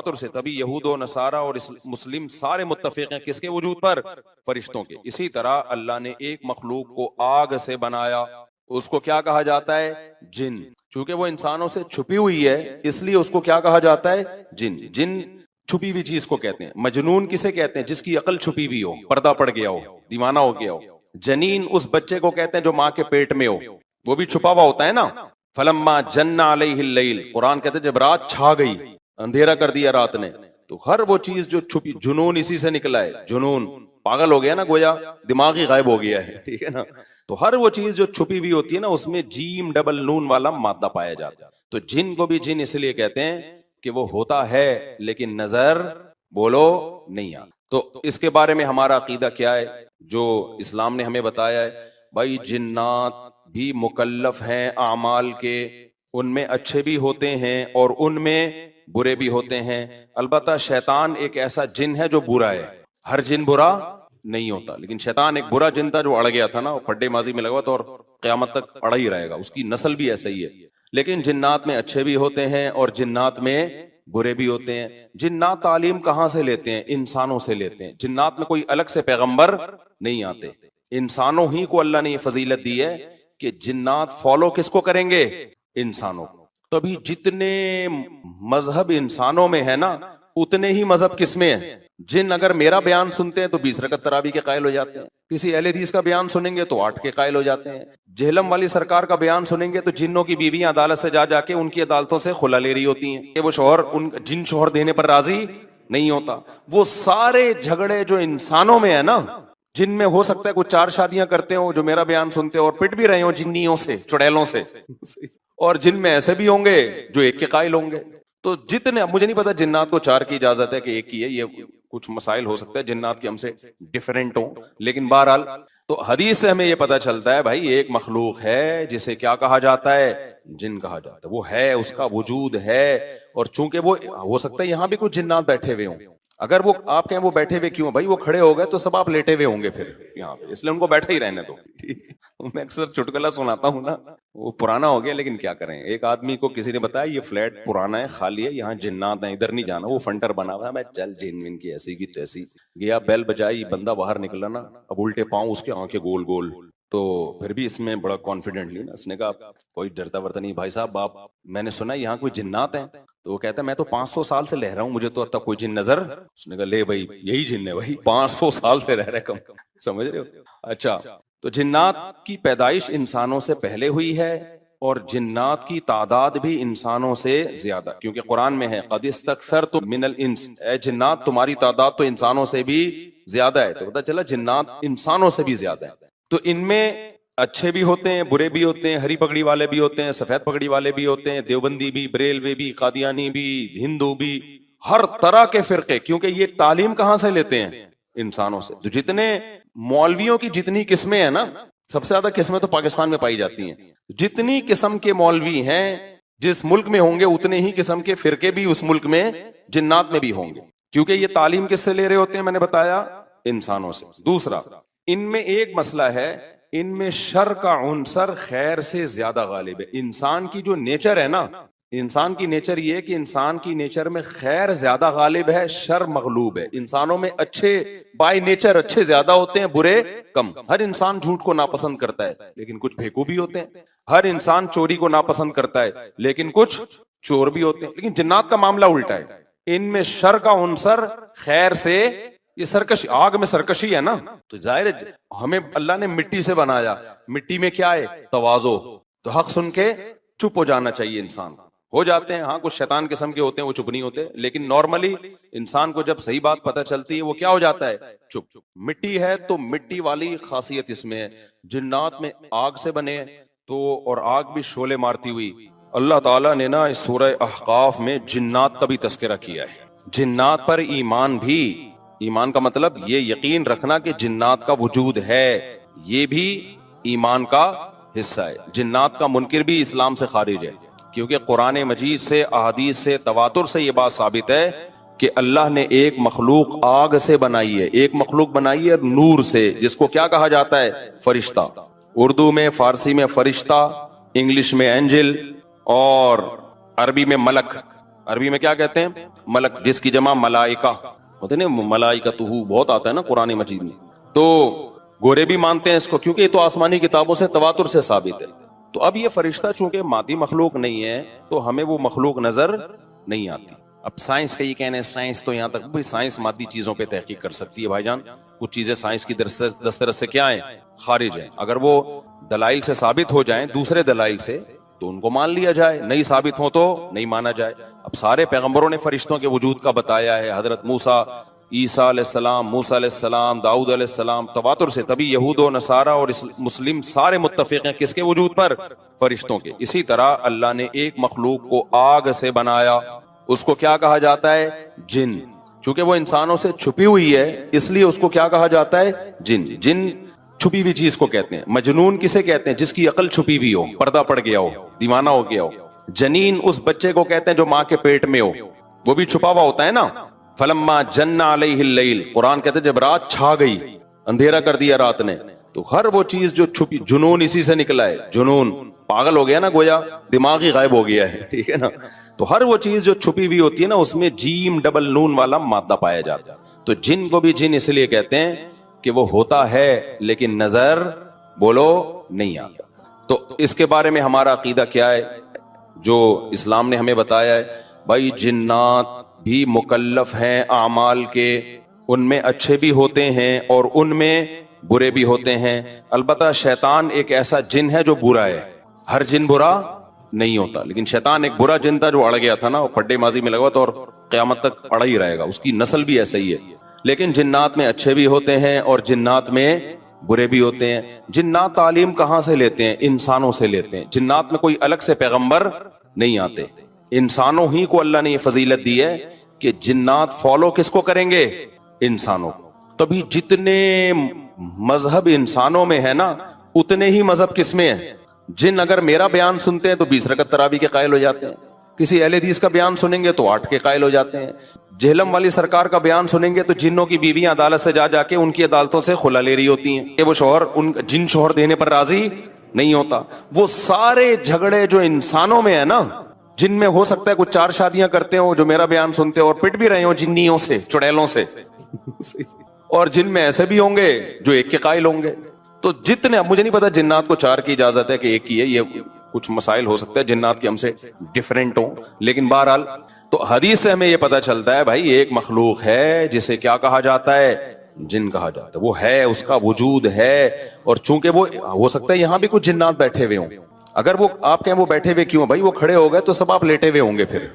تواتر سے. تبھی یہود و نصارہ اور مسلم سارے متفق ہیں کس کے وجود پر؟ فرشتوں کے. اسی طرح اللہ نے ایک مخلوق کو آگ سے بنایا, اس کو کیا کہا جاتا ہے؟ جن. چونکہ وہ انسانوں سے چھپی ہوئی ہے اس لیے اس کو کیا کہا جاتا ہے؟ جن. جن چھپی ہوئی چیز کو کہتے ہیں. مجنون کسے کہتے ہیں؟ جس کی عقل چھپی ہوئی ہو, پردہ پڑ گیا ہو, دیوانہ ہو گیا ہو. جنین اس بچے کو کہتے ہیں جو ماں کے پیٹ میں ہو, وہ بھی چھپا ہوا ہوتا ہے نا. فلما جن علیہ اللیل, قرآن کہتے ہیں جب رات چھا گئی, اندھیرا کر دیا رات نے, تو ہر وہ چیز جو چھپی, جنون اسی سے نکلا ہے. جنون پاگل ہو گیا نا, گویا دماغ ہی غائب ہو گیا ہے, ٹھیک ہے نا. تو ہر وہ چیز جو چھپی ہوئی ہوتی ہے نا, اس میں جیم ڈبل نون والا مادہ پایا جاتا ہے. تو جن کو بھی جن اس لیے کہتے ہیں کہ وہ ہوتا ہے لیکن نظر بولو نہیں آتا. تو اس کے بارے میں ہمارا عقیدہ کیا ہے جو اسلام نے ہمیں بتایا ہے؟ بھائی جنات بھی مکلف ہیں اعمال کے, ان میں اچھے بھی ہوتے ہیں اور ان میں برے بھی ہوتے ہیں. البتہ شیطان ایک ایسا جن ہے جو برا ہے, ہر جن برا نہیں ہوتا, لیکن شیطان ایک برا جن تھا جو اڑ گیا تھا نا, پھڈے ماضی میں لگا تھا اور قیامت تک اڑا ہی رہے گا, اس کی نسل بھی ایسا ہی ہے. لیکن جنات میں اچھے بھی ہوتے ہیں اور جنات میں برے بھی ہوتے ہیں. جنات تعلیم کہاں سے لیتے ہیں؟ انسانوں سے لیتے ہیں. جنات میں کوئی الگ سے پیغمبر نہیں آتے, انسانوں ہی کو اللہ نے یہ فضیلت دی ہے کہ جنات فالو کس کو کریں گے؟ انسانوں کو. تبھی جتنے مذہب انسانوں میں ہے نا, اتنے ہی مذہب کس میں ہے؟ جن اگر میرا بیان سنتے ہیں تو 20 رکعت تراویح کے قائل ہو جاتے ہیں, کسی اہل حدیث کا بیان سنیں گے تو 8 کے قائل ہو جاتے ہیں, جہلم والی سرکار کا بیان سنیں گے تو جنوں کی بیویاں عدالت سے جا کے ان کی عدالتوں سے خلا لے رہی ہوتی ہیں کہ وہ شوہر ان جن شوہر دینے پر راضی نہیں ہوتا. وہ سارے جھگڑے جو انسانوں میں ہے نا, جن میں ہو سکتا ہے کچھ 4 شادیاں کرتے ہو جو میرا بیان سنتے ہو اور پٹ بھی رہے ہو جنیوں سے, چڑیلوں سے, اور جن میں ایسے بھی ہوں گے جو 1 کے قائل ہوں گے. تو جتنے, مجھے نہیں پتا جنات کو 4 کی اجازت ہے کہ 1 کی ہے, یہ کچھ مسائل ہو سکتا ہے جنات کی ہم سے ڈیفرنٹ ہوں, لیکن بہرحال تو حدیث سے ہمیں یہ پتا چلتا ہے بھائی ایک مخلوق ہے جسے کیا کہا جاتا ہے؟ جن کہا جاتا ہے. وہ ہے, اس کا وجود ہے, اور چونکہ وہ ہو سکتا ہے یہاں بھی کچھ جنات بیٹھے ہوئے ہوں. اگر وہ آپ کہیں وہ بیٹھے ہوئے کیوں بھائی, وہ کھڑے ہو گئے تو سب آپ لیٹے ہوئے ہوں گے پھر یہاں پہ, اس لیے ان کو بیٹھے ہی رہنے دو. میں اکثر چٹکلا سناتا ہوں نا, وہ پرانا ہو گیا لیکن کیا کریں. ایک آدمی کو کسی نے بتایا یہ فلیٹ پرانا ہے, خالی ہے, یہاں جنات ہیں, ادھر نہیں جانا, وہ فنٹر بنا ہوا ہے. میں چل جن ون کی ایسی کی تیسی گیا, بیل بجائی, بندہ باہر نکلا نا, اب الٹے پاؤں اس کے آنکھیں گول گول. تو پھر بھی اس میں بڑا کانفیڈنٹلی نا اس نے کہا کوئی ڈرتا ورتا نہیں بھائی صاحب, آپ میں نے سنا یہاں کوئی جنات ہیں. تو وہ کہتا ہے میں تو 500 سال سے رہ رہا ہوں, مجھے تو اب تک کوئی جن نظر. اس نے کہا لے بھائی یہی جن ہے بھائی, 500 سال سے رہ رہے کم, سمجھ رہے ہو. اچھا, تو جنات کی پیدائش انسانوں سے پہلے ہوئی ہے اور جنات کی تعداد بھی انسانوں سے زیادہ, کیونکہ قرآن میں ہے قد استکثرتم من الانس, اے جنات تمہاری تعداد تو انسانوں سے بھی زیادہ ہے. تو پتہ چلا جنات انسانوں سے بھی زیادہ ہے. تو ان میں اچھے بھی ہوتے ہیں, برے بھی ہوتے ہیں, ہری پگڑی والے بھی ہوتے ہیں, سفید پگڑی والے بھی ہوتے ہیں, دیوبندی بھی, بریلوی بھی, قادیانی بھی, ہندو بھی, ہر طرح کے فرقے, کیونکہ یہ تعلیم کہاں سے لیتے ہیں؟ انسانوں سے. تو جتنے مولویوں کی جتنی قسمیں ہیں نا, سب سے زیادہ قسمیں تو پاکستان میں پائی جاتی ہیں. جتنی قسم کے مولوی ہیں جس ملک میں ہوں گے اتنے ہی قسم کے فرقے بھی اس ملک میں جنات میں بھی ہوں گے, کیونکہ یہ تعلیم کس سے لے رہے ہوتے ہیں؟ میں نے بتایا انسانوں سے. دوسرا, ان میں ایک مسئلہ ہے, ان میں شر کا عنصر خیر سے زیادہ غالب ہے. انسان کی جو نیچر ہے نا, انسان کی نیچر یہ ہے کہ انسان کی نیچر میں خیر زیادہ غالب ہے, شر مغلوب ہے. انسانوں میں اچھے بائی نیچر اچھے زیادہ ہوتے ہیں, برے کم. ہر انسان جھوٹ کو ناپسند کرتا ہے لیکن کچھ بھیکو بھی ہوتے ہیں. ہر انسان چوری کو ناپسند کرتا ہے لیکن کچھ چور بھی ہوتے ہیں. لیکن جنات کا معاملہ الٹا ہے, ان میں شر کا عنصر خیر سے, یہ سرکشی, آگ میں سرکشی ہے نا, تو ظاہر ہے ہمیں اللہ نے مٹی سے بنایا, مٹی میں کیا ہے؟ تواضع. تو حق سن کے چپ ہو جانا چاہیے انسان. ہو جاتے ہیں ہاں کچھ شیطان قسم کے ہوتے ہیں وہ چپ نہیں ہوتے, لیکن نارملی انسان کو جب صحیح بات پتہ چلتی ہے وہ کیا ہو جاتا ہے؟ چپ. مٹی ہے تو مٹی والی خاصیت اس میں ہے. جنات میں آگ سے بنے تو, اور آگ بھی شعلے مارتی ہوئی. اللہ تعالیٰ نے نا اس سورہ احقاف میں جنات کا بھی تذکرہ کیا ہے. جنات پر ایمان بھی, ایمان کا مطلب یہ یقین رکھنا کہ جنات کا وجود ہے, یہ بھی ایمان کا حصہ ہے. جنات کا منکر بھی اسلام سے خارج ہے, کیونکہ قرآن مجید سے, احادیث سے, تواتر سے یہ بات ثابت ہے کہ اللہ نے ایک مخلوق آگ سے بنائی ہے, ایک مخلوق بنائی ہے نور سے, جس کو کیا کہا جاتا ہے؟ فرشتہ. اردو میں, فارسی میں فرشتہ, انگلش میں اینجل, اور عربی میں ملک. عربی میں کیا کہتے ہیں؟ ملک، جس کی جمع ملائکہ ہوتے ہیں، ملائکتہ بہت آتا ہے نا قرآن مجید میں. تو گورے بھی مانتے ہیں اس کو، کیونکہ یہ تو آسمانی کتابوں سے تواتر سے ثابت ہے. تو اب یہ فرشتہ چونکہ مادی مخلوق نہیں ہے تو ہمیں وہ مخلوق نظر نہیں آتی. اب سائنس کا یہ کہنا ہے، سائنس تو یہاں تک، بھئی سائنس مادی چیزوں پہ تحقیق کر سکتی ہے بھائی جان. کچھ چیزیں سائنس کی دسترس سے کیا ہیں؟ خارج ہیں. اگر وہ دلائل سے ثابت ہو جائیں، دوسرے دلائل سے، تو ان کو مان لیا جائے، نہیں ثابت ہو تو نہیں مانا جائے. اب سارے پیغمبروں نے فرشتوں کے وجود کا بتایا ہے، حضرت موسیٰ، عیسیٰ علیہ السلام، موسیٰ علیہ السلام، داؤد علیہ السلام، تواتر سے. تبھی یہود و نصارہ اور مسلم سارے متفق ہیں کس کے وجود پر؟ فرشتوں کے. اسی طرح اللہ نے ایک مخلوق کو آگ سے بنایا، اس کو کیا کہا جاتا ہے؟ جن. چونکہ وہ انسانوں سے چھپی ہوئی ہے اس لیے اس کو کیا کہا جاتا ہے؟ جن. جن چھپی ہوئی چیز کو کہتے ہیں. مجنون کسے کہتے ہیں؟ جس کی عقل چھپی ہوئی ہو، پردہ پڑ گیا ہو، دیوانہ ہو گیا ہو. جنین اس بچے کو کہتے ہیں جو ماں کے پیٹ میں ہو، وہ بھی چھپا ہوا ہوتا ہے نا. فلما جن علیہ اللیل، قرآن کہتے ہیں جب رات چھا گئی، اندھیرا کر دیا رات نے، تو ہر وہ چیز جو چھپی، جنون اسی سے نکلا ہے. جنون پاگل ہو گیا نا، گویا دماغ ہی غائب ہو گیا ہے. ٹھیک ہے نا. تو ہر وہ چیز جو چھپی ہوئی ہوتی ہے نا، اس میں جیم ڈبل نون والا مادہ پایا جاتا ہے. تو جن کو بھی جن اس لیے کہتے ہیں کہ وہ ہوتا ہے لیکن نظر بولو نہیں آتا. تو اس کے بارے میں ہمارا عقیدہ کیا ہے جو اسلام نے ہمیں بتایا ہے؟ بھائی جنات بھی مکلف ہیں اعمال کے، ان میں اچھے بھی ہوتے ہیں اور ان میں برے بھی ہوتے ہیں. البتہ شیطان ایک ایسا جن ہے جو برا ہے. ہر جن برا نہیں ہوتا، لیکن شیطان ایک برا جن تھا جو اڑ گیا تھا نا، وہ پڈے ماضی میں لگا تھا اور قیامت تک اڑا ہی رہے گا. اس کی نسل بھی ایسا ہی ہے. لیکن جنات میں اچھے بھی ہوتے ہیں اور جنات میں برے بھی ہوتے ہیں. جنات تعلیم کہاں سے لیتے ہیں؟ انسانوں سے لیتے ہیں. جنات میں کوئی الگ سے پیغمبر نہیں آتے. انسانوں ہی کو اللہ نے یہ فضیلت دی ہے کہ جنات فالو کس کو کریں گے؟ انسانوں کو. تبھی جتنے مذہب انسانوں میں ہے نا، اتنے ہی مذہب کس میں ہے؟ جن اگر میرا بیان سنتے ہیں تو 20 رکعت تراویح کے قائل ہو جاتے ہیں. کسی اہل حدیث کا بیان سنیں گے تو 8 کے قائل ہو جاتے ہیں. جہلم والی سرکار کا بیان سنیں گے تو جنوں کی بیویاں عدالت سے جا کے ان کی عدالتوں سے خلا لے رہی ہوتی ہیں کہ وہ شوہر ان جن شوہر دینے پر راضی نہیں ہوتا. وہ سارے جھگڑے جو انسانوں میں ہے نا، جن میں ہو سکتا ہے کچھ 4 شادیاں کرتے ہو جو میرا بیان سنتے ہو اور پٹ بھی رہے ہو جنیوں سے، چڑیلوں سے اور جن میں ایسے بھی ہوں گے جو 1 کے قائل ہوں گے. تو جتنے، اب مجھے نہیں پتا جنات کو 4 کی اجازت ہے کہ 1 کی ہے، یہ کچھ مسائل ہو سکتا ہے جنات کی ہم سے ڈیفرنٹ ہوں، لیکن بہرحال تو حدیث سے ہمیں یہ پتا چلتا ہے بھائی ایک مخلوق ہے جسے کیا کہا جاتا ہے؟ جن کہا جاتا ہے. وہ ہے، اس کا وجود ہے. اور چونکہ وہ ہو سکتا ہے یہاں بھی کچھ جنات بیٹھے ہوئے ہوں. اگر وہ آپ کہیں وہ بیٹھے ہوئے کیوں بھائی؟ وہ کھڑے ہو گئے تو سب آپ لیٹے ہوئے ہوں گے پھر.